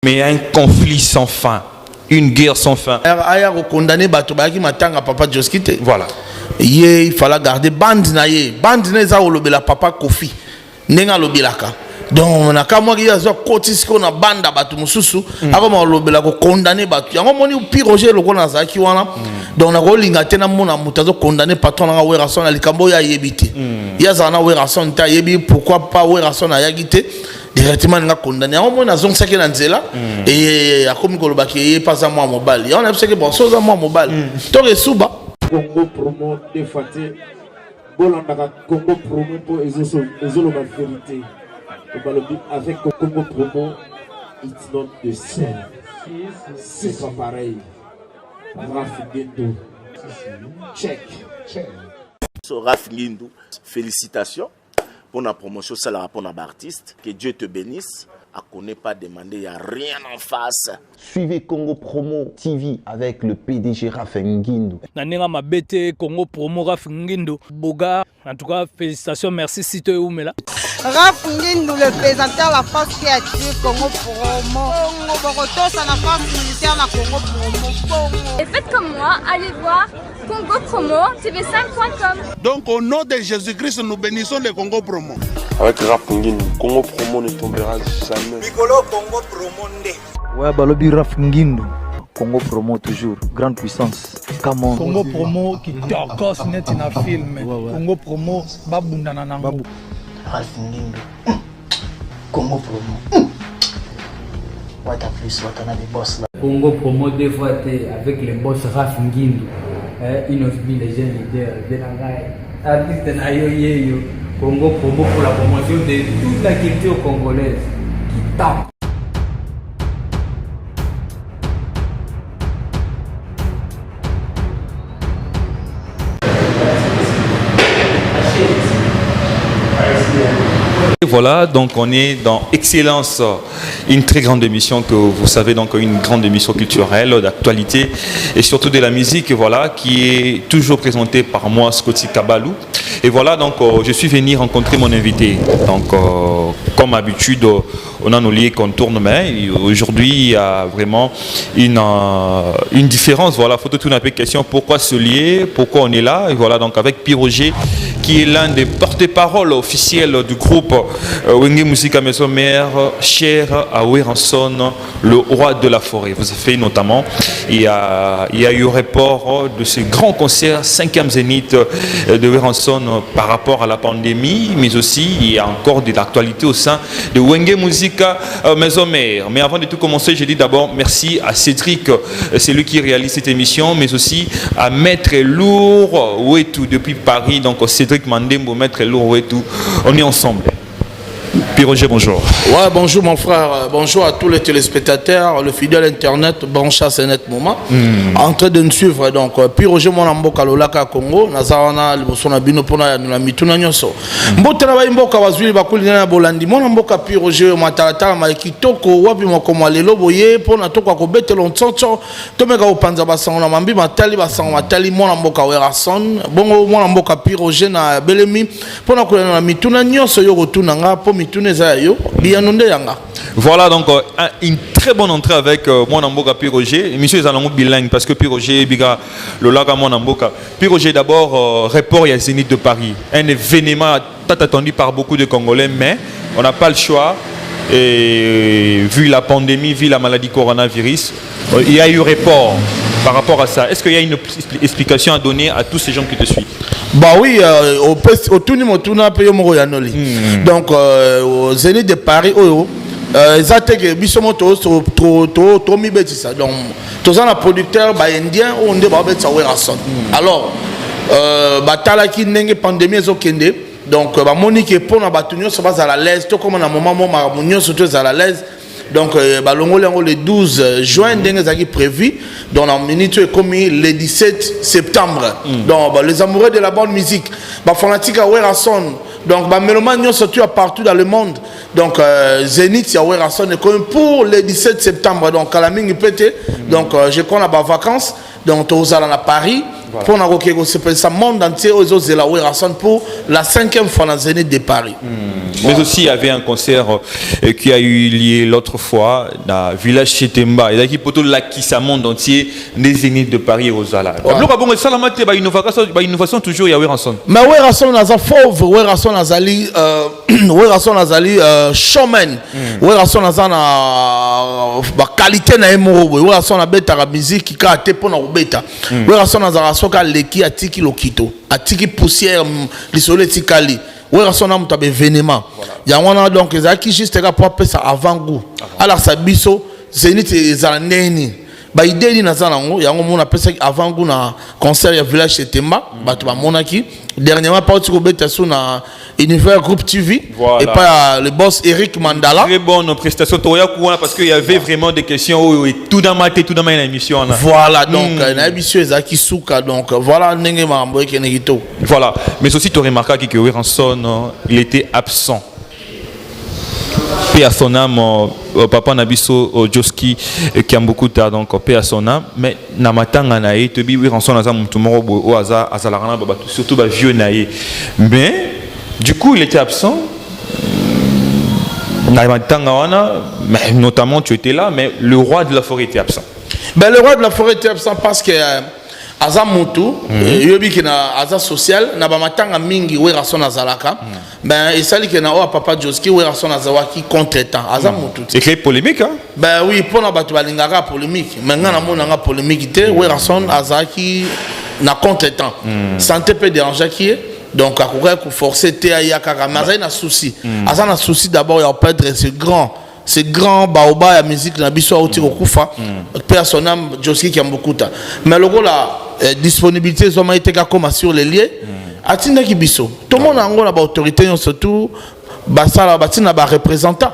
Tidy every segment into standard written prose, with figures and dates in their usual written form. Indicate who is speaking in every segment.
Speaker 1: Mais il y a un conflit sans fin, une guerre sans fin. Voilà.
Speaker 2: Il fallait garder bande naie. Bande naie ça olobela papa Kofi. Nenga lobelaka. Donc on a quand moi qui a cotisco na banda batu mususu. Ako ma olobela ko condamner batu. Yango moni pire Roger loko na zaki wana. Donc na ko linga tena mona mutazo condamner patron na werason na likambo ya yebite. Ya zana werason ta yebi pourquoi pas werason na yagite. Directement nga condamné. Yango mona zong saki na nzela et akomi ko lobaki pas à moi mobile. Ya on a pensé que bon so za moi mobile. To resuba
Speaker 3: Congo promo défaté. Bolandaka Congo promo pour ezolo la vérité. Avec Congo promo, it's not the same. C'est pas pareil. Raph Guindo. Check.
Speaker 4: So Raph Guindo, félicitations pour la promotion, ça la rapport à l'artiste. Que Dieu te bénisse. À qu'on n'ait pas demandé, il n'y a rien en face.
Speaker 5: Suivez Congo Promo TV avec le PDG Raph Guindo.
Speaker 6: Nanenga mabete Congo Promo Raph Guindo. Boga, en tout cas, félicitations, merci si tu es où, mais là.
Speaker 7: Raph Guindo, le présentateur la force créative Congo Promo. Boroto, ça la force militaire la Congo Promo.
Speaker 8: Et faites comme moi, allez voir Congo Promo, tv5.com.
Speaker 9: Donc au nom de Jésus-Christ, nous bénissons le Congo Promo.
Speaker 10: Avec Raph Guindo, Congo Promo ne tombera jamais.
Speaker 11: Piccolo Congo Promo nde.
Speaker 12: Ouais, balobi Raph Guindo. Congo Promo toujours, grande puissance. Come
Speaker 13: Congo Promo qui torcos net in a film. Congo Promo babunda nanango.
Speaker 14: Raph Guindo. Congo Promo. Wata plus, wata na des boss là.
Speaker 15: Congo Promo dévoité avec les boss Raph Guindo. Une of les jeunes leaders. Artiste na yo. Congo Promo pour la promotion de toute la culture congolaise qui tape.
Speaker 1: Et voilà, donc on est dans Excellence, une très grande émission que vous savez, donc une grande émission culturelle, d'actualité et surtout de la musique, voilà, qui est toujours présentée par moi, Scotty Kabalou. Et voilà, donc je suis venu rencontrer mon invité. Donc comme d'habitude, on a nos liens qu'on tourne, mais aujourd'hui il y a vraiment une différence. Voilà, faut tout une question. Pourquoi se lier? Pourquoi on est là? Et voilà, donc avec Pierre Roger, qui est l'un des porte-parole officiels du groupe Wenge Musica Maison Mère, cher à Weranson, le roi de la forêt. Vous avez notamment, il y a eu report de ce grand concert 5e Zénith de Weranson par rapport à la pandémie, mais aussi il y a encore de l'actualité au sein de Wenge Musica Maison Mère. Mais avant de tout commencer, je dis d'abord merci à Cédric, c'est lui qui réalise cette émission, mais aussi à Maître Lourd Ouetou depuis Paris, donc Cédric Mandembo, Maître Lourd Ouetou, on est ensemble. Pierre Roger, bonjour.
Speaker 2: Ouais, bonjour mon frère, bonjour à tous les téléspectateurs, le fidèle internet, bon chasse et net moment. En train de nous suivre, donc, Pierre Roger, mon amboka lolaka Congo, Nazarana, Libosona Bino Pona, la Mituna Nyoso. Mbota na Mboka Wazuli Bakuli na Bolandi, mon amboka Pierre Roger, Matarata, Maikitoko, Wapi Mokoma Lelo Boye, Pona Toko Kobete Lontsoncho, Tomeka Opanza Basangona Mambi, Matali Basang Matali, mon amboka Werason, Bongo, mon amboka Pierre Roger na Belemi, Pona Kula na Mituna Nyoso, Yoko Tunanga, Po Mituna.
Speaker 1: Voilà donc une très bonne entrée avec mon amboka Pierre Roger. Émission est en bilingue parce que Pierre Roger biga le laga mon amboka. Pierre Roger d'abord report à Zénith de Paris. Un événement attendu par beaucoup de Congolais, mais on n'a pas le choix. Et vu la pandémie, vu la maladie coronavirus, il y a eu report par rapport à ça. Est-ce qu'il y a une explication à donner à tous ces gens qui te suivent?
Speaker 2: Bah oui, au tout niveau tourna paye mon royanoli. Donc au Zénith de Paris, exactement que bisomoto trop mi bêtise ça. Donc tous les producteurs bah indiens on dit bah bête ça Weranson. Alors batala qui n'enge pandémie ezokende. Donc bah Monique pour na batunyo ça va à la l'aise. Tout comme on a moment moi munyo surtout à la l'aise. Donc le 12 juin est prévu dans la minute est commis le 17 septembre. Donc les amoureux de la bonne musique fanatique à Weranson, donc mélomanes surtout partout dans le monde. Donc Zénith à Weranson est comme pour le 17 septembre. Donc à la mine pété. Donc je connais les vacances. Donc aux allons à Paris. Pour ça monde entier aux autres la Werason pour la 5e fois dans la Zénith de Paris.
Speaker 1: Mais aussi, il y avait un concert qui a eu lieu l'autre fois dans le village Chetemba. Il y a qui poto la qui ça monde entier des Zénith de Paris aux Zala. Innovation toujours il y a Werason.
Speaker 2: Mais Werason a za fauve, Werason a zali showman. Werason a za na qualité na emoro. Werason a beta la musique qui ka te pona beta. Werason a za soka leki atiki lokito, atiki poussière l'isolé tikali. Werason a mutabe événement. Ya wana donc ezaki juste ka pour ça avant goût. Alors ça biso Zénith ezaneni. Ba idée ni nazana ngo yango mona pesa avant goût na concert ya village Chetemba bato ba monaki dernièrement parti ko beta sous na Univers Group TV et pas le boss Eric Mandala.
Speaker 1: Très bonne prestation Toya Kouana parce qu'il y avait vraiment des questions et tout dans ma tête tout dans ma émission là.
Speaker 2: Voilà donc na émission ezaki souka donc voilà ndenge mambo ekenegito.
Speaker 1: Voilà mais aussi tu remarqué que Werason il était absent. Paix à son âme, papa Nabiso Joski qui a beaucoup tard donc paix à son âme mais namatanga nae te bi Werason aza mutu moko o aza azalarana baba surtout ba vieux nae mais du coup il était absent namatanga wana mais notamment tu étais là mais le roi de la forêt était absent.
Speaker 2: Ben le roi de la forêt était absent parce que Aza Moutou, yobi qui na Aza social, na ba matanga mingi Werason azalaka. Ben et ça li que na o papa Joski Werason azawaki contre-temps. Aza Moutou.
Speaker 1: C'est créé polémique hein?
Speaker 2: Ben oui, pour na batu balingaka polémique. Maintenant na mona nga polémique té Werason azaki na contre-temps. Santé peut déranger qui est donc à courir pour forcer té ayaka mais Aza na souci. Aza na souci d'abord il perdre ce grand baoba la musique na biso auti kokufa personnam Joski qui a beaucoup de temps mais le la disponibilité zoma été comme sur les liens atinda ki biso tout le monde a ngona ba autorité surtout basala batina ba représentant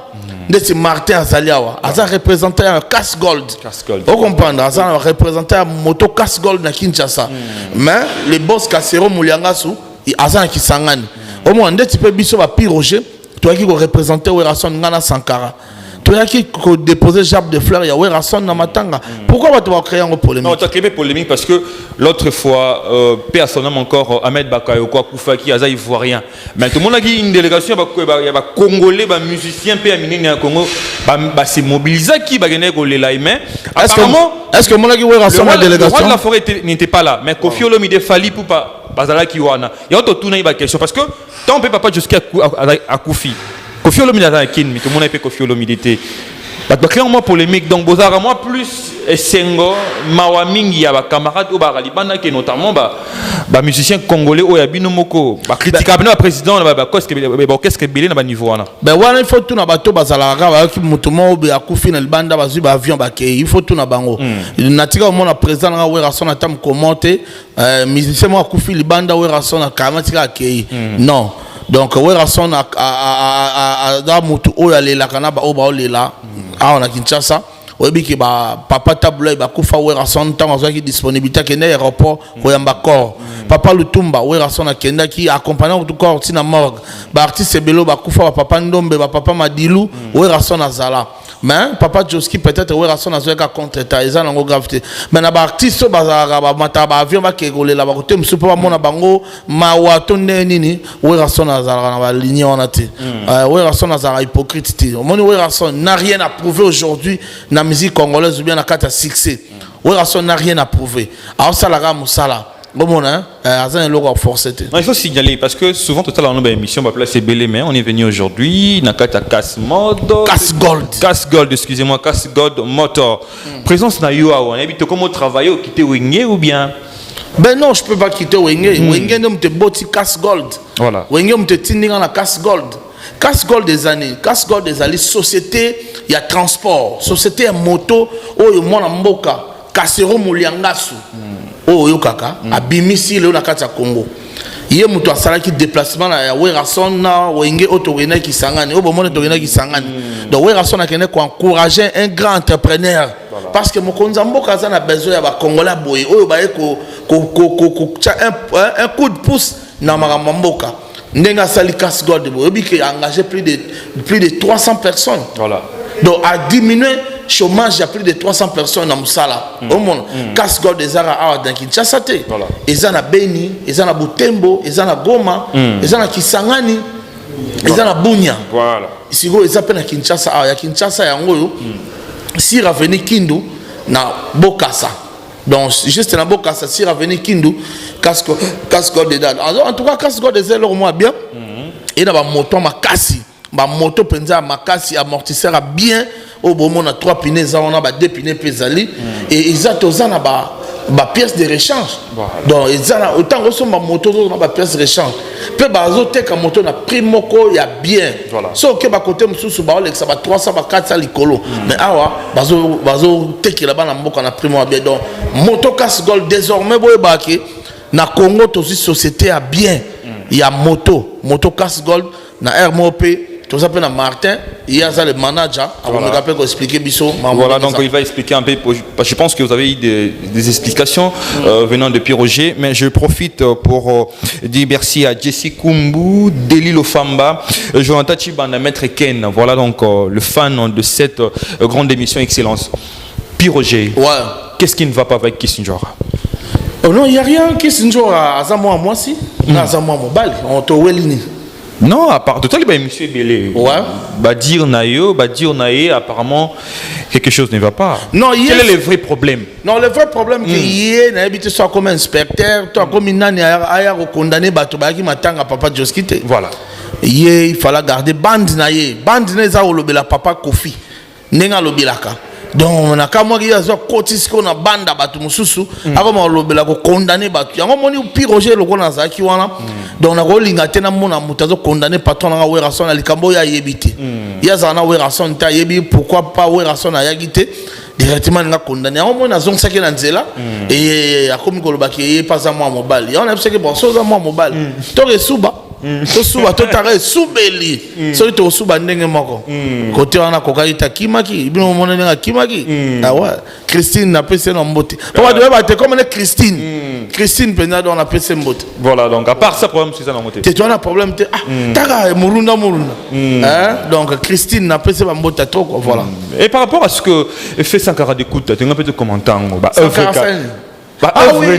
Speaker 2: de ce Martin Azaliawa aza représentant un Casse Gold vous comprenez aza représentant moto Casse Gold na Kinshasa mais le boss Kasero Muliangasu aza ki sangani au moins ndeti pe biso ba piroger toi qui représenter Werason ngana Sankara toi qui déposer Jab de fleurs ya Werason na matanga pourquoi tu vas créer une polémique?
Speaker 1: Non tu as créé une polémique parce que l'autre fois paix à son âme encore Ahmed Bakayo quoi Koufaki aza ivoirien mais tout le monde a dit une délégation ba congolais ba musicien paix à minene à Congo ba se mobiliser qui ba gagner golela mais apparemment
Speaker 2: est-ce que mon a dit Werason la délégation?
Speaker 1: Le roi de la forêt n'était pas là mais Kofi Olomide fali pour pas bazala ki wana il y a tout une question parce que tant peut papa jusqu'à Koufi Kofi Olomide a kin mais tout le monde a fait Kofi Olomide était bah clairement polémique donc bozara moi plus sengo mawamingi ya ba camarades au baralibana qui notamment ba musicien congolais au yabino moko ba critiquable na président ba qu'est-ce que belé na ba niveau wana
Speaker 2: ben wana il faut tout na bato bazala ba ki mutumo be akufi na libanda bazu ba avion ba ke il faut tout na bango natika mo na président na Werason atam commenter musicien mo akufi libanda Werason na kamatika ke non donc Werason a mutu o ya lela kana ba o ba o lela a on a Kinshasa oyebi ki ba papa tableau ba kufa Werason tant azaki disponibilité kende aéroport ko yamba corps papa Lutumba Werason akenda ki accompagner tout corps tina morgue ba artiste belo ba kufa ba papa Ndombe ba papa Madilu Werason azala mais papa Joski peut-être Werason azaka contre ta eza nango gravité mais na ba artiste ba mata ba avion ba kegolela ba kote msupo ba mona bango mawa tonne nini Werason azala na ba ligne on a te Werason azala hypocrite te moni Werason n'a rien à prouver aujourd'hui na musique congolaise ou bien na kata succès Werason n'a rien à prouver alors ça la musala bon hein
Speaker 1: il faut signaler parce que souvent tout à l'heure dans l'émission on va placer Belé mais on est venu aujourd'hui Nakata Casse Gold excusez-moi Casse Gold Motor présence na yo on habite comment travailler quitter Wenge ou bien
Speaker 2: ben non je peux pas quitter Wenge Wenge ne me boti Casse Gold
Speaker 1: voilà
Speaker 2: Wenge me tindinga na Casse Gold des années société il y a transport société moto oyo mwana mboka Kasero Muliangasu oh yo kaka abimisi le na kati ya Congo ye mutu asalaki déplacement na Werason na Wenge otorena ki sangani o bomone torena ki sangani donc Werason akene ko encourager un grand entrepreneur parce que mokonza mboka za na besoin ya ba congolais boye oyo ba eko un coup de pouce na makambo mboka ndenga sali Casse Gold boye bi ki a engagé plus de 300 personnes
Speaker 1: voilà
Speaker 2: donc a diminué chômage, il y a plus de 300 personnes dans Moussala. Au monde, casse-gorge des Zara dans Kinshasa. Ils ont à Beni, ils ont à Butembo, ils ont à Goma, ils ont à Kisangani, ils ont à Bunya.
Speaker 1: Voilà.
Speaker 2: Ici, ils ont à Kinshasa. Il y a Kinshasa, il y a si Raveni Kindu, na Bokassa. Donc, juste dans Bokassa, si Raveni Kindu, casse-gorge des Zara. En tout cas, casse-gorge des Zara, au moins bien. Et dans la moto, ma casse. Ma moto penza makasi amortisseur a bien au bon on a 3 pneus on a 2 pneus pesali et ils ont tozana ba pièce de rechange donc ils ont autant que ma moto on a ba pièce de rechange pe bazo te ka moto na prix moko ya bien so que ba côté mususu ba olexa ba 300 ba 400 likolo mais awa bazo te ki là ba na mboka na prix mo bien donc moto casse gold désormais boy ba ke na Congo tosi société a bien il y a moto casse gold na RMOP. Tout ça, Martin, il y a le manager. Voilà.
Speaker 1: Voilà, donc il va expliquer un peu. Je pense que vous avez eu des explications venant de Pierre Roger, mais je profite pour dire merci à Jessie Kumbu, Deli Lofamba, Jonathan Chibanda, Maître Ken. Voilà donc le fan de cette grande émission Excellence. Pierre Roger, qu'est-ce qui ne va pas avec Kissinger?
Speaker 2: Oh non, il n'y a rien. Kissinger a Zamoa moi si. A Zamoa Mobile. On te welini.
Speaker 1: Non, à part de toi, il monsieur Belé. Ouais. Badir Naye, apparemment, quelque chose ne va pas. Non, quel est le vrai problème?
Speaker 2: Non, le vrai problème, c'est que hier, tu sois comme inspecteur, tu as comme une année à condamner Batobaki Matanga, papa Joskite.
Speaker 1: Voilà.
Speaker 2: Hier, il fallait garder Bandi Naye. Bandi Naye, ça, le papa Kofi. Nenga Lobilaka. Donc on a quand même qu'on a banda batu mususu avant lobela ko condamner batu yango moni Pierre Roger le kona zaki wana donc na ko linga tena mona mutazo condamner patron na werason na likambo ya yebite ya zana werason ta yebi pourquoi pas werason na yagite directement nga condamner yango mona zon saki na nzela et akomi ko lobaki pas à moi mobile on a pensé que bon so za moi mobile to resuba to suba to tare subeli so to suba ndenge moko côté wana kokaita kimaki bino mona nga kimaki ah ouais Christine na pese na mbote papa de ba te comme Christine pena on a pese mbote
Speaker 1: voilà donc à part ça problème c'est ça na mbote
Speaker 2: te tu as un problème te taka murunda hein donc Christine na pese ba mbote trop quoi voilà
Speaker 1: et par rapport à ce que fait Sankara d'écoute tu as un peu de commentaire
Speaker 2: ouais,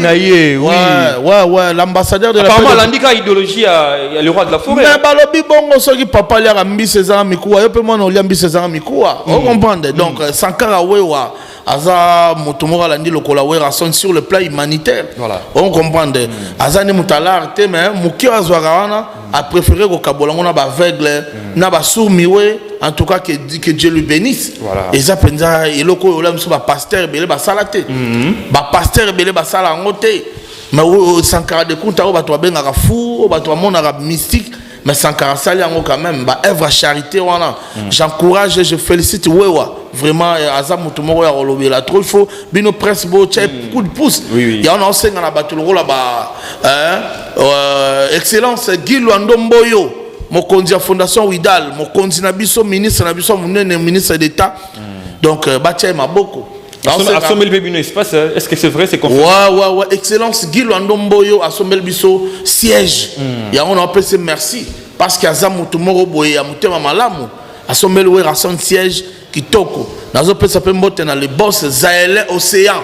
Speaker 2: l'ambassadeur de la
Speaker 1: apparemment l'indika idéologie il y a le roi de la forêt
Speaker 2: mais balobi bongo soki papa li rambi César Mikoua yo pe moi no liambi César Mikoua on comprend donc Sankara wewa aza motomora landi lokola we rason sur le plan humanitaire voilà on comprend aza ni mutalar te mais muki azwaka wana a préféré ko kabola ngona ba aveugle na ba sourmiwe en tout cas que Dieu lui bénisse voilà et ça penza eloko yo la mso ba pasteur belé ba salate ba pasteur belé ba sala ngote mais Sankara de Kunta ba to benga ka fou ba to mona ka mystique mais Sankara sali yango quand même ba œuvre charité wana j'encourage et je félicite wewa vraiment aza mutumoko ya kolobela trop il faut bino presse bo tche coup de pouce il y a on enseigné na batuloko la ba excellence Guy Luando Mboyo mokonzi ya fondation Widal mokonzi na biso ministre na biso munene ministre d'état donc batia maboko
Speaker 1: Assommel Bébino espace, est-ce que c'est vrai, c'est confirmé?
Speaker 2: Ouais, excellence Guy Luando Mboyo Assommel biso siège il y a on appelle c'est merci parce qu'il y a zamutumoko boye ya mutema malamu Assommel we rason siège kitoko nazo pesa pe mbote na le boss Zaele Océan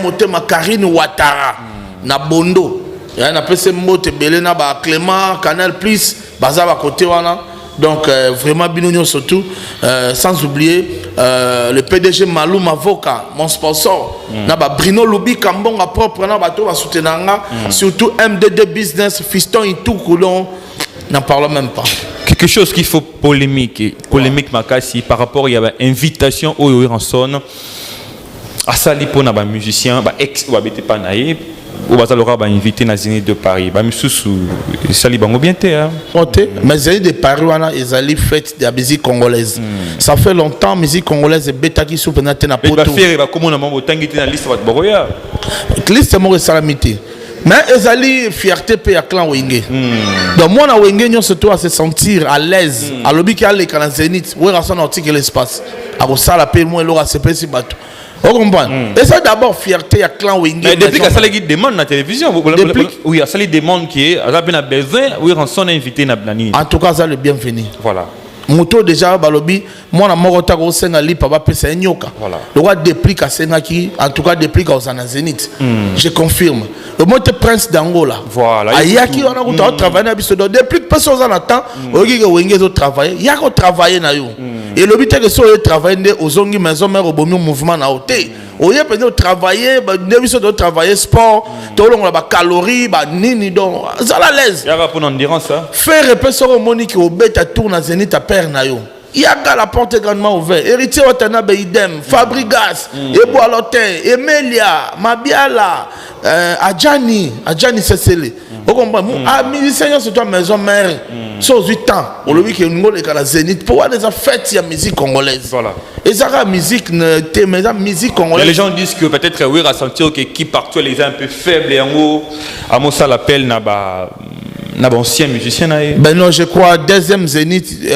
Speaker 2: motema Karine Ouattara na Bondo ya na pesa mbote belé na ba Clément Canal Plus baza ba côté wana donc vraiment binonio surtout sans oublier le PDG Maloum Avocat mon sponsor na ba Bruno Lubi Kambonga propre na bato ba soutenanga surtout MDD Business Fiston Itukulon n'en parlons même pas.
Speaker 1: Quelque chose qu'il faut polémique Makassi par rapport il y a une invitation au ranson à sali pour na ba musicien ba ex ou abete pas naïe ou ba salora ba invité na Zénith de Paris ba misusu sali bango bien té hein
Speaker 2: mais Zénith de Paris wana ezali fête de la musique congolaise ça fait longtemps musique congolaise betaki sou penate na poto
Speaker 1: ba faire ba comment na mambo tangité na liste ba boroya
Speaker 2: liste mo salamité mais ezali fierté pe ya clan Wenge donc moi na Wenge nyo surtout à se sentir à l'aise à lobiki aller kana Zénith we rason article l'espace à ko sala pe moi lora sepesi bato. Vous comprenez? Et ça d'abord fierté à clan Wenge.
Speaker 1: Mais depuis que ça les demande na télévision, oui, ça les demande qui est, a besoin, oui, rançon invité na blani.
Speaker 2: En tout cas, ça le bienvenu.
Speaker 1: Voilà.
Speaker 2: moto déjà balobi moi na moko ta ko senga lipa ba pesa nyoka le roi déplique à senga qui en tout cas déplique aux Zénith je confirme le mot prince d'Angola voilà ayaki on a ko travailler na biso donc déplique personne en attend oki ke wenge zo travailler ya ko travailler na yo et le but est que so travailler aux ongi maison mère au bomi mouvement na hôtel oye peut travailler ba biso de travailler sport to longa ba calories ba nini donc ça la l'aise
Speaker 1: ya pour endurance ça
Speaker 2: faire personne monique au beta tourne à Zénith à père na yo Yaga la porte est grandement ouverte. Héritier Watanabe idem, Fabrigas, Ebo Alotin, Emelia, Mabiala, Adjani Sessele. Vous comprenez? Ah, musicien, c'est toi maison mère. Sur 8 ans, on le dit que nous sommes à Zénith. Pour voir des fêtes, il y a musique congolaise. Voilà. Et ça, la musique, musique congolaise.
Speaker 1: Les gens disent que peut-être oui, ressentir que qui partout les est un peu faible et en haut, à moi ça l'appelle Naba. Ancien musicien.
Speaker 2: Ben non, je crois deuxième Zénith,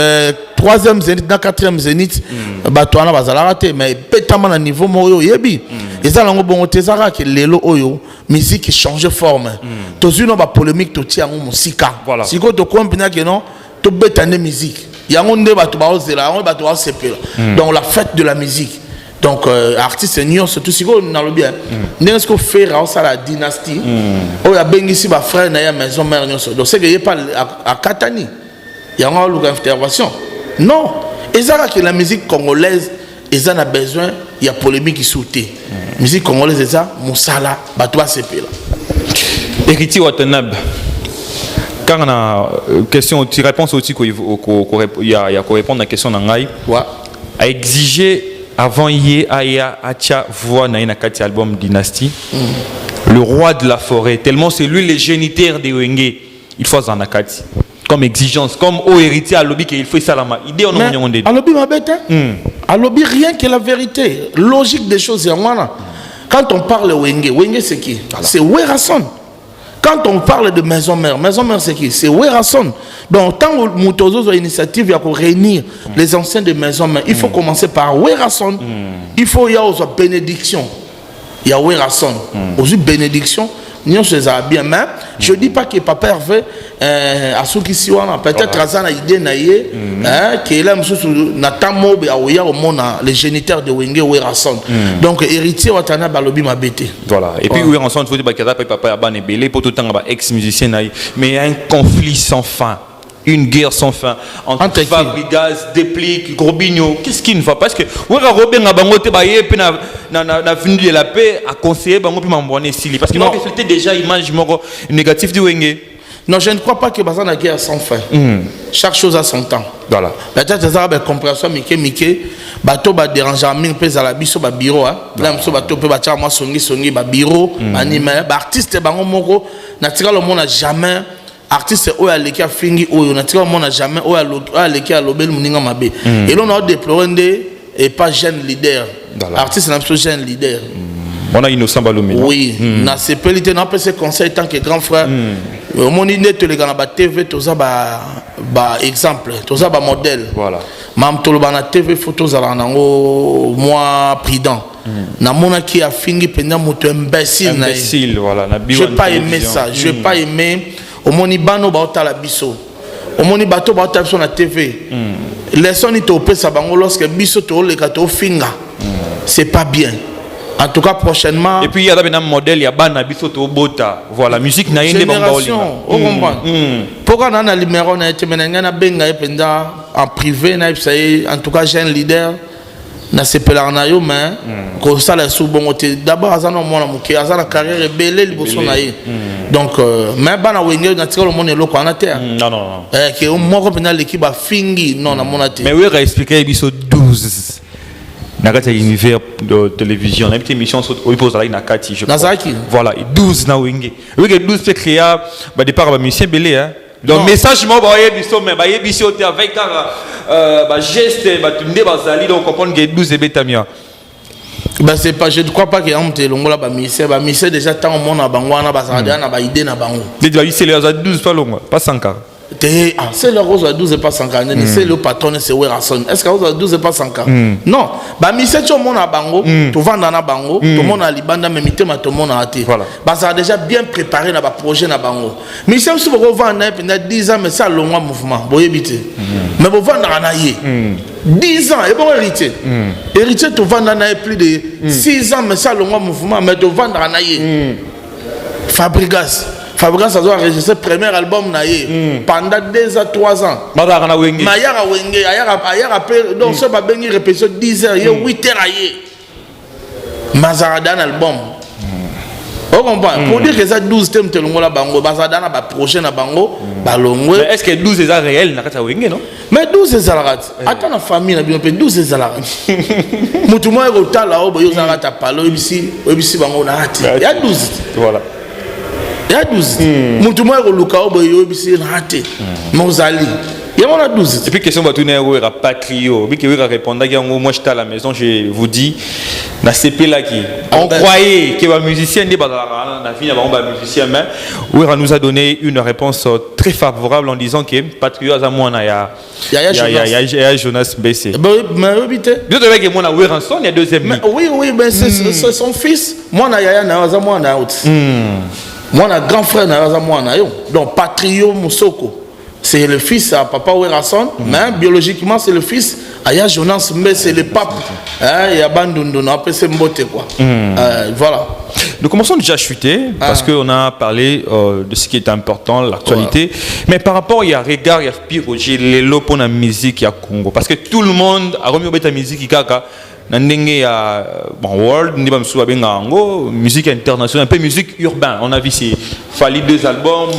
Speaker 2: troisième Zénith, quatrième Zénith, Batouana Bazalarate, mais pétamment à niveau Moyo Yebi. Et ça, on bon tesara que l'élo oyo musique qui change forme. Tous une polémique tout tient en musique. Voilà. Si vous comprenez que non, tout bétané musique. Il y a un débat tout bas là, on va tout donc la fête de la musique. Donc, artiste senior, surtout si vous n'avez bien. N'est-ce qu'on fait à la dynastie? Oh, il y a bien ici, ma frère, il y a maison mère. Donc, c'est qu'il n'y a pas à Katani. Il y a une intervention. Non. Et ça, que la musique congolaise, ils en ont besoin, il y a polémique qui saute. La musique congolaise, c'est ça, Moussala, Batoua Sepe.
Speaker 1: Héritier Watanabe. Quand on a question, tu réponds aussi qu'il y a qu'on répondre à la question d'Angaï. À exiger. Avant hier, Aya Acha voix na kati album Dynasty. Le roi de la forêt, tellement c'est lui le géniteur de Wenge. Il faut en akati. Comme exigence, comme au héritier à lobby qu'il faut ça la idée on a
Speaker 2: à lobby ma bête. À lobby rien que la vérité, logique des choses quand on parle de Wenge c'est qui? C'est Werason. Quand on parle de maison mère c'est qui? C'est Werason. Donc, tant que Moutozo a une initiative, il y a pour réunir les anciens de maison mère. Il faut commencer par Werason. Il faut y avoir bénédiction. Il y a Werason. Aussi bénédiction. Nous sommes bien, mais je ne dis pas que Papa Hervé a ceux qui sont peut-être à une idée qu'il a les géniteurs de Wenge Werason. Donc héritier Watana Balobi m'a bêté.
Speaker 1: Voilà. Et puis Werason, il faut dire que Papa Hervé est belé pour tout le temps ex-musicien, mais il y a un conflit sans fin. Une guerre sans fin entre Fabrigas, Déplique, Grobigno. Qu'est-ce qui ne va pas? Parce que Robin a bangoté na fini de la paix a conseillé bango puis m'envoyer Sili parce que c'était déjà image négative du Wenge.
Speaker 2: Non, je ne crois pas que bazan a guerre sans fin. Chaque chose a son temps. Voilà. Peut-être ça va compréhension Mickey bateau ba déranger mine pèse à la biso ba bureau hein. Là monsieur bateau peut ba moi songi ba bureau animé ba artiste bango moko na tika le monde n'a jamais artiste oya leki a fingi oyo na tika mon a jamais oya leki a lobel muninga mabe et l'on a déploré et pas jeune leader artiste n'a pas jeune leader
Speaker 1: on a Innocent Balomé
Speaker 2: oui na CPLT na peut se conseil tant que grand frère mon net les gars na TV toza ba exemple toza ba modèle voilà mam toloba na TV photos ala nango moi prudent na mona qui a fingi pendant moto imbécile
Speaker 1: voilà na
Speaker 2: je pas aimé ça je pas aimé au moni bano ba ota la biso au moni bato ba ota biso na TV les sons to pesa bango lorsque biso to le kato finga c'est pas bien en tout cas prochainement
Speaker 1: et puis il y a un modèle il y a bana biso to bota voilà musique na yende bango
Speaker 2: on comprend pourquoi on a numéro na temenanga na benga ependa en privé na en tout cas j'ai un leader na sepela na yo mais ko sala sou bon côté d'abord azana mona muke azana carrière belé liboso na ye donc mais bana Wenge na tika le monde loko na terre
Speaker 1: non
Speaker 2: que au moko pena l'équipe a fingi non na mona te
Speaker 1: mais oui expliquer biso 12 na kati univers de télévision na petite émission au pose là na kati je voilà 12 na Wenge oui que 12 fait créer ba départ ba musicien belé hein. Donc message moi ba yebiso mais ba yebiso te avec ba geste ba tunde bazali donc comprendre que 12 et betamia.
Speaker 2: Bah c'est pas je ne crois pas que on te longola ba misé déjà tant monde na bango na bazali na ba idée na bango.
Speaker 1: Déjà c'est les 12 pas long pas 100 cas.
Speaker 2: c'est le rose à 12 et pas 100 ans. C'est le patron, c'est Werason. Est-ce que rose à 12 et pas 100 ans? Non. Bah, mais c'est tout le monde à Bango, tout le monde à Bango, tout le monde à Libanda, mais tout le monde à Ati. Bah, ça a déjà bien préparé dans le projet à Bango. Mais c'est aussi pour vendre 10 ans, mais c'est un long mouvement. Vous évitez. Mais vous vendez en aïe. 10 ans, et bon héritier. Héritier, tu vends en aïe plus de 6 ans, mais c'est un long mouvement, mais tu vends en aïe. Fabregas a enregistré le premier album pendant 2 à 3 ans. Mayara Wenge, donc ça va venir répétition 10 heures, 8 heures aïe. Mazaradan album. Vous comprenez? Pour dire que ça 12 thèmes de la bango, Mazaradan a prochain à bango, balongo.
Speaker 1: Est-ce que 12 est réel na Wenge non?
Speaker 2: Mais 12 est zalat. Attends la famille, 12 est zalat. Moutouma est au là-haut, il y a un palo, ici bango na hati. Il y a 12.
Speaker 1: Voilà.
Speaker 2: Il y a 12. Moutouma est au Lukao, il y a un hati. Mozali. Il y a 12.
Speaker 1: Et puis, question de retourner à Patrio. Puis, il répond à moi, j'étais à la maison, je vous dis, dans CP là qui. On croyait que les musiciens n'étaient pas dans la vie, musicien, mais oui, nous a donné une réponse très favorable en disant que Patrio a il y a Jonas Bessé.
Speaker 2: Mais oui,
Speaker 1: vous avez que moi, il y a deuxième.
Speaker 2: Oui, mais c'est son fils. Moi, il y a un autre. Moi, un grand frère, donc Patrio Moussoko. C'est le fils à Papa Werason, mais biologiquement, c'est le fils à Jonas, mais c'est le pape. Il y a Bandundu, après c'est Mbote, quoi. Voilà.
Speaker 1: Nous commençons déjà à chuter, parce qu'on a parlé de ce qui est important, l'actualité. Mais par rapport, il y a regard, il y a pire, les lots pour la musique à Congo. Parce que tout le monde a remis la musique qui world, musique internationale, un peu musique urbaine. On a vu c'est Fali 2 albums,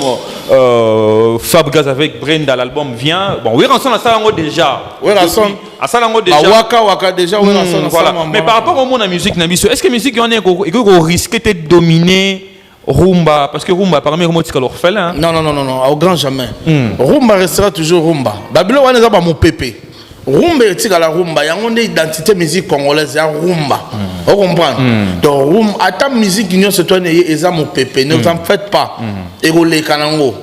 Speaker 1: Fabregas avec Brenda l'album vient. Bon, oui, ensemble ça déjà.
Speaker 2: Oui, ensemble.
Speaker 1: Ça déjà.
Speaker 2: Waka déjà.
Speaker 1: Voilà. Mais par rapport au monde à musique, est-ce que musique on est risqué de dominer Rumba, parce que Rumba, parmi les mots l'orphelin.
Speaker 2: Non, au grand jamais. Rumba restera toujours Rumba. Babylone, on est pas mon pépé. Rumba est la rumba, il y a une identité musique congolaise, il y a rumba. Vous comprenez? Donc, rumba, à ta musique, il y a mon pépé, ne vous en faites pas. Et vous les kanango.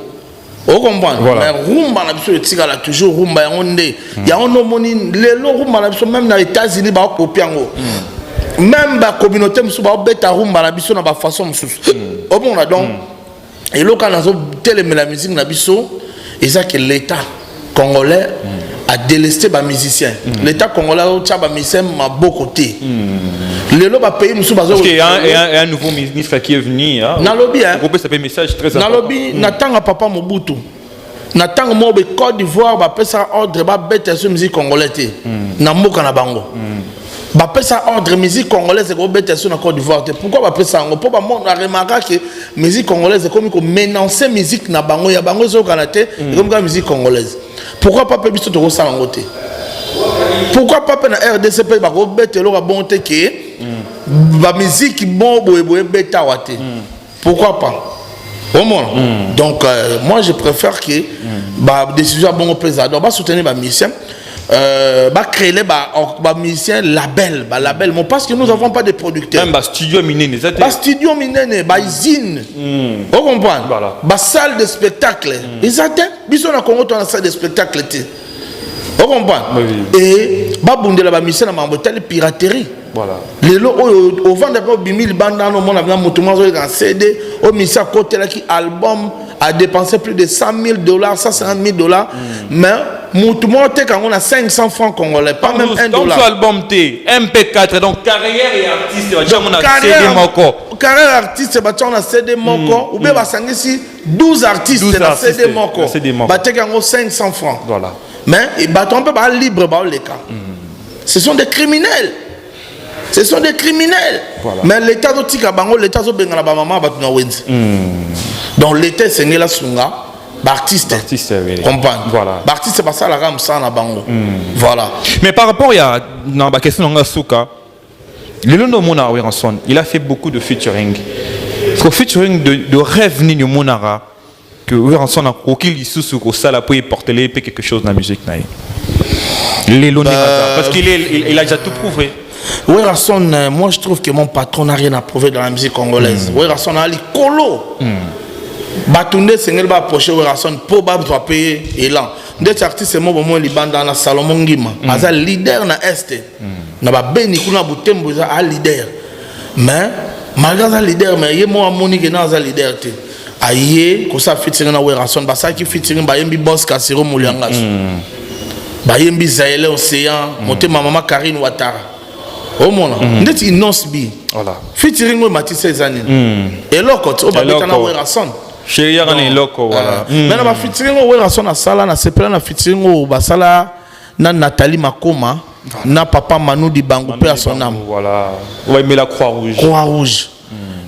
Speaker 2: Vous comprenez? Mais rumba, il y a toujours rumba, il y a un homonyme, les rumba, même dans les États-Unis, il y a un copiango. Même la communauté, il y a un rumba, il y a une façon. Vous comprenez? Donc, et là, quand on a la musique, il y a que l'État congolais a délesté les musiciens. L'État congolais a des musiciens à beaucoup de côtés.
Speaker 1: Parce qu'il y a un nouveau ministre qui est venu.
Speaker 2: Nalobi,
Speaker 1: un message très important.
Speaker 2: Nalobi, Natanga Papa Mobutu. Natanga Mobe Côte d'Ivoire, va faire ça ordre, va bêter sur la musique congolaise. Namoka na bango. Va faire ça ordre, musique congolaise, va bêter sur la Côte d'Ivoire. Pourquoi va faire ça? Pour on a remarqué que la musique congolaise est comme mélancer musique na bango. Il y a bango sur le Canada, comme la musique congolaise. Pourquoi pas Pébisto de Rosa Langote? Pourquoi pas na RDC va bêter la bonté que la musique bon bêta wate? Pourquoi pas? Donc, moi je préfère que la décision bon au président. Donc, va soutenir les musiciens. Va créer les musiciens label, parce que nous n'avons pas de producteurs.
Speaker 1: Même studio miné,
Speaker 2: studio miné, usine. Vous comprenez? Voilà. Salle de spectacle. Exactement. Bisous na Congo, on a salle de spectacle. Vous comprenez? Et la musicien na mambotel piraterie.
Speaker 1: Voilà.
Speaker 2: Les lots au vent d'abord 1000 bandes dans le monde avec un mouvement un CD au ministère côté là qui album a dépensé plus de $100,000 $150,000 mais mouvement t'es quand on a 500 francs congolais pas même $1.
Speaker 1: Donc ce album T MP4 donc carrière et artiste on a CD moko
Speaker 2: carrière artiste on a CD moko ou bien va ici 12 artistes dans CD moko bah t'es quand on 500 francs
Speaker 1: voilà
Speaker 2: mais ils battent un peu pas libre bah les cas ce sont des criminels. Ce sont des criminels. Voilà. Mais l'État doit tika bango, l'État doit benga la maman batuna wenzi. Donc l'État c'est la sunga, artiste. Comprendre.
Speaker 1: Voilà.
Speaker 2: Artiste c'est pas ça la ram ça na bango. Voilà.
Speaker 1: Mais par rapport il y a dans la question de Souka, le Londo Mona Werason, il a fait beaucoup de featuring. Ce featuring de rêve ni de Monara que Werason a auquel il sous au sala pour porter les quelque chose dans la musique naï. Les Londo parce qu'il a déjà tout prouvé.
Speaker 2: Werason, moi je trouve que mon patron n'a rien à prouver dans la musique congolaise. Werason a l'icolo. Batunde Sengel va approcher Werason pour payer élan. Des artistes mo bon libanda na Salomon Ngima. Aza leader na Est. Na ba beni kuna Butembo za leader. Mais malgré ça leader mais yé mo amoni que na za leader te. Aye ko sa featuring na Werason ba sa ki featuring ba yembi boss Kasiro Molianga. Ba yembi Zaele Océan, monter maman Karine Ouattara. Oh mon ndeti innonce bi. Voilà. Featuring mo Matisse Ezani. Et l'autre, on va mettre na Werason.
Speaker 1: Chérie Rani Loko voilà.
Speaker 2: Mais na ba featuring o Werason na sala na sepela na featuring o basala na Nathalie Makoma na papa Manu Dibango père son âme.
Speaker 1: Voilà. On va mettre la Croix-Rouge.
Speaker 2: Croix-Rouge.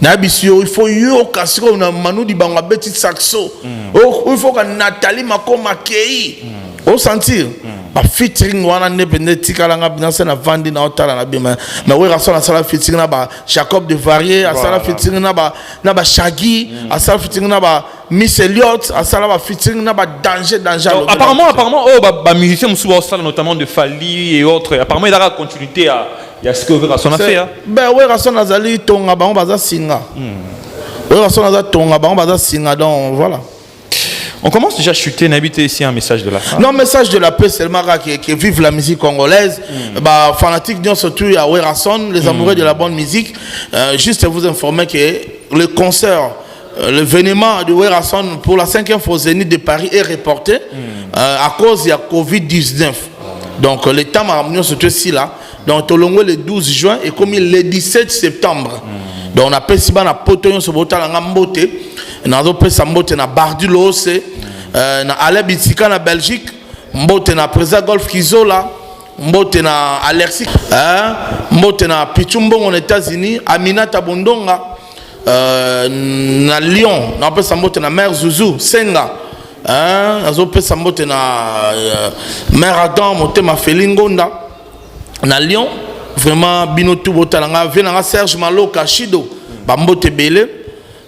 Speaker 2: Na bisio il faut yo kasiko na Manu Dibango beti saxo. Il faut que Nathalie Makoma kei. Au sentir ba featuring wana ndepende tikalanga binasa na vandi na otala na bima mais Werason na sala featuring na ba Jacob de Varier, a sala featuring na ba Shaggy, a sala featuring na ba Miss Elliott, a sala ba featuring na ba Danger.
Speaker 1: Apparemment ba musiciens musu ba sala notamment de Fali et autres. Apparemment il y aura continuité à ce que Werason a fait.
Speaker 2: Ben Werason azali tonga ba on baza singa. Werason azali tonga ba on baza singa donc voilà.
Speaker 1: On commence déjà à chuter, n'habitez ici un message de la fin.
Speaker 2: Non, message de la paix, c'est le Mara qui vive la musique congolaise. Bah, fanatique, surtout à Werason, les amoureux de la bonne musique. Juste vous informer que le concert, l'événement de Werason pour la 5e fois au Zénith de Paris est reporté à cause de la Covid-19. Donc, le temps m'a ramené surtout ici là. Donc, Tolongo le 12 juin et comme le 17 septembre. Donc, on a fait si bien à Potoyon sur Botal en Gambote. Na zope sa mbote na Bardulo c'est na Ale Bitika na Belgique, mbote na Preza Golf Kizola, mbote na Alexis, mbote na Pichumbo aux États-Unis, Aminata Bondonga, na Lyon, na zope sa mbote na Mère Zouzou, Senga, na zope sa mbote na Mère Adam, mbote ma Felingonda, na Lyon, vraiment binotu botalanga, venanga Serge Malo Kashido, ba mbote belé.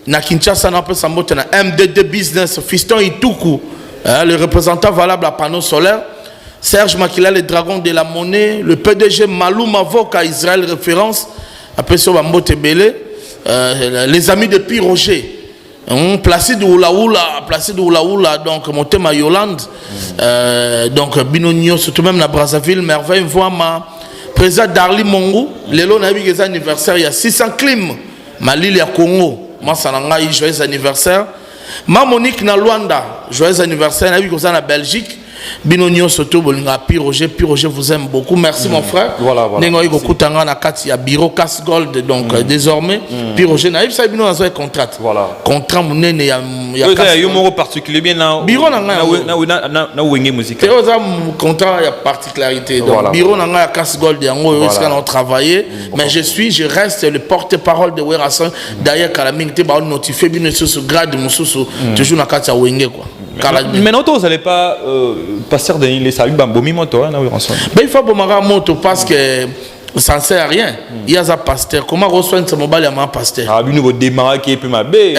Speaker 2: Na Kinshasa na pesa mbote na MDD Business Fiston Ituku le représentant valable à panneau solaire Serge Makila le dragon de la monnaie le PDG Malou Mavoka Israël référence après ça mbote belé les amis de Pi Roger Placide Oulaoula donc Motema Yolande donc Binonio surtout même na Brazzaville merveille voit ma président Darli Mongo lelo na bi anniversaire il y a 600 clim Malili ya Congo. Moi, joyeux anniversaire. Ma Monique na Luanda, joyeux anniversaire. Na vu na Belgique. Binonio surtout bolinga Pi Roger vous aime beaucoup. Merci mon frère.
Speaker 1: Voilà.
Speaker 2: Nengo iko kutanga na kati ya bureau Casse Gold donc désormais Pi Roger na ça bino na contrat.
Speaker 1: Voilà.
Speaker 2: Contrat munene ya
Speaker 1: yo moko particulier bien na
Speaker 2: bureau na
Speaker 1: wenge musique.
Speaker 2: C'est ça contrat ya particularité. Donc bureau na ya Casse Gold yango jusqu'à on travailler mais je reste le porte-parole de Werason d'ailleurs Kalaming te ba notifier bino sur grade mususu toujours na kati ya wenge quoi.
Speaker 1: Mais non, vous n'allez pas passer de les saluts Bambomi moto
Speaker 2: mais il faut pour ma moto parce que ça ne sert à rien. Il y a un pasteur. Comment reçoit ce mobile à ma pasteur?
Speaker 1: Ah, il y a démarrer qui est plus ma bé.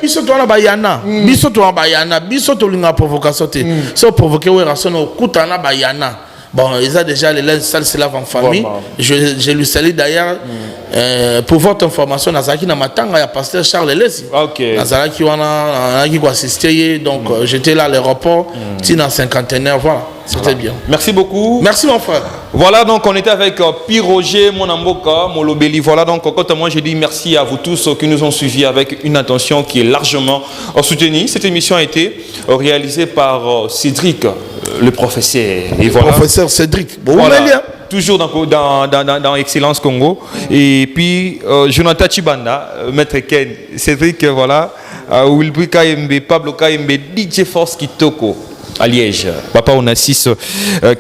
Speaker 2: Biso to na bayana. Biso to na bayana. Biso to linga provocation te. So provoquer Werason au kutana bayana. Bon, ils ont déjà les lèvres sales se lavent en famille. Je lui salue d'ailleurs. Pour votre information, Nazaki na matanga, il y a pasteur Charles Lessi.
Speaker 1: Ok.
Speaker 2: Nazaki wana qui assisté. Donc j'étais là à l'aéroport. Tina cinquantenaire, voilà. C'était bien.
Speaker 1: Merci beaucoup.
Speaker 2: Merci mon frère.
Speaker 1: Voilà, donc on était avec Pi Roger, mon Amboka, mon Lobeli. Voilà, donc quand moi je dis merci à vous tous qui nous ont suivis avec une attention qui est largement soutenue. Cette émission a été réalisée par Cédric, le professeur. Et voilà.
Speaker 2: Professeur Cédric. Bon,
Speaker 1: voilà. Toujours dans Excellence Congo. Et puis Jonathan Chibanda, Maître Ken, Cédric, voilà. Wilbri Kayembe, Pablo Kayembe, DJ Force Kitoko. À Liège, papa on a 6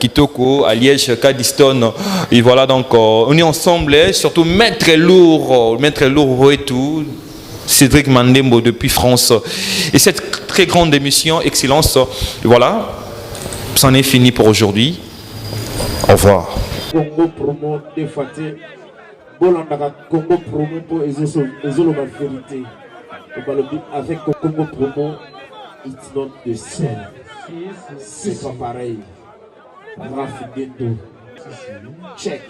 Speaker 1: Kitoko à Liège, Cadiston et voilà donc on est ensemble, surtout Maître Lourd et tout, Cédric Mandembo depuis France et cette très grande émission Excellence, voilà, c'en est fini pour aujourd'hui. Au revoir.
Speaker 3: Congo promo défaté, Bolandaka Congo promo pour Ezolo ma vérité, avec Congo promo, it's not the same. C'est pas pareil. Check.